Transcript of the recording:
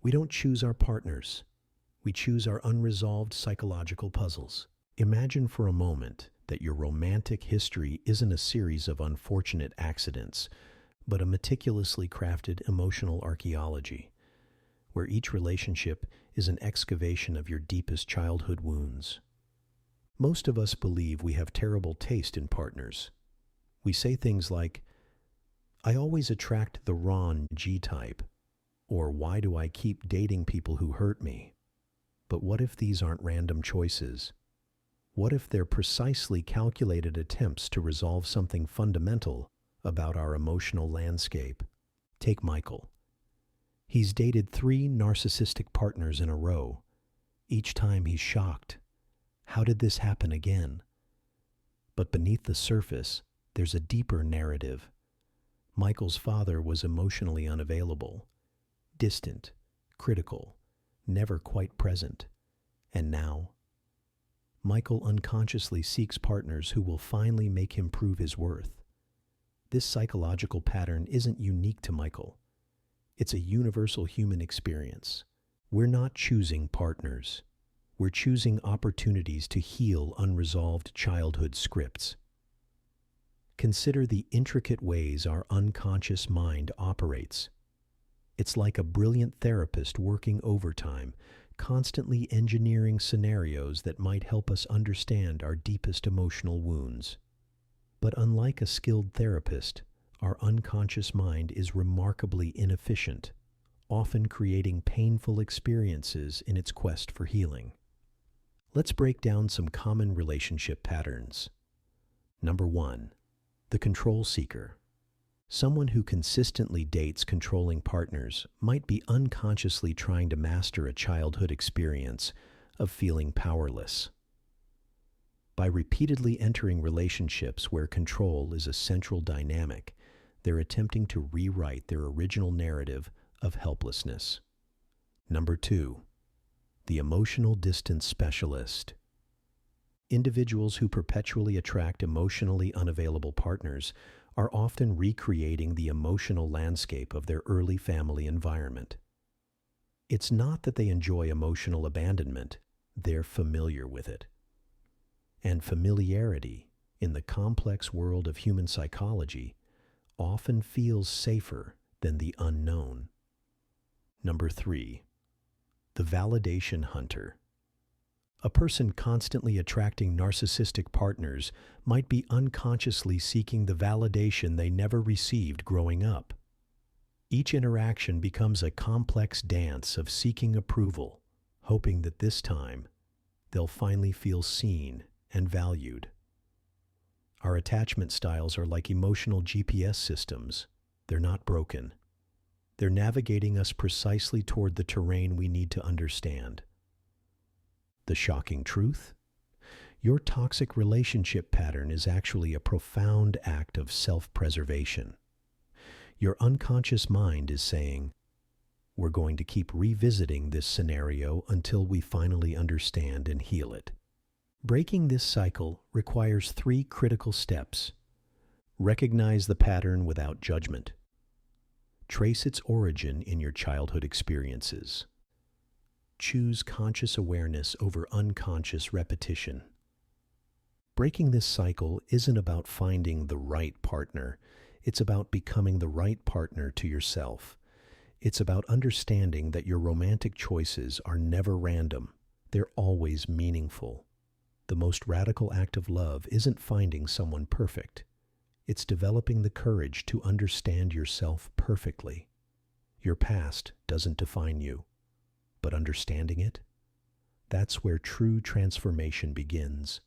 We don't choose our partners. We choose our unresolved psychological puzzles. Imagine for a moment that your romantic history isn't a series of unfortunate accidents, but a meticulously crafted emotional archaeology, where each relationship is an excavation of your deepest childhood wounds. Most of us believe we have terrible taste in partners. We say things like, I always attract the wrong G-type, or why do I keep dating people who hurt me? But what if these aren't random choices? What if they're precisely calculated attempts to resolve something fundamental about our emotional landscape? Take Michael. He's dated 3 narcissistic partners in a row. Each time he's shocked. How did this happen again? But beneath the surface, there's a deeper narrative. Michael's father was emotionally unavailable, distant, critical, never quite present. And now, Michael unconsciously seeks partners who will finally make him prove his worth. This psychological pattern isn't unique to Michael. It's a universal human experience. We're not choosing partners. We're choosing opportunities to heal unresolved childhood scripts. Consider the intricate ways our unconscious mind operates. It's like a brilliant therapist working overtime, constantly engineering scenarios that might help us understand our deepest emotional wounds. But unlike a skilled therapist, our unconscious mind is remarkably inefficient, often creating painful experiences in its quest for healing. Let's break down some common relationship patterns. Number 1, the control seeker. Someone who consistently dates controlling partners might be unconsciously trying to master a childhood experience of feeling powerless. By repeatedly entering relationships where control is a central dynamic, they're attempting to rewrite their original narrative of helplessness. Number 2, the emotional distance specialist. Individuals who perpetually attract emotionally unavailable partners are often recreating the emotional landscape of their early family environment. It's not that they enjoy emotional abandonment, they're familiar with it. And familiarity, in the complex world of human psychology, often feels safer than the unknown. Number 3, the validation hunter. A person constantly attracting narcissistic partners might be unconsciously seeking the validation they never received growing up. Each interaction becomes a complex dance of seeking approval, hoping that this time they'll finally feel seen and valued. Our attachment styles are like emotional GPS systems. They're not broken. They're navigating us precisely toward the terrain we need to understand. The shocking truth? Your toxic relationship pattern is actually a profound act of self-preservation. Your unconscious mind is saying, we're going to keep revisiting this scenario until we finally understand and heal it. Breaking this cycle requires 3 critical steps. Recognize the pattern without judgment. Trace its origin in your childhood experiences. Choose conscious awareness over unconscious repetition. Breaking this cycle isn't about finding the right partner. It's about becoming the right partner to yourself. It's about understanding that your romantic choices are never random. They're always meaningful. The most radical act of love isn't finding someone perfect. It's developing the courage to understand yourself perfectly. Your past doesn't define you. But understanding it, that's where true transformation begins.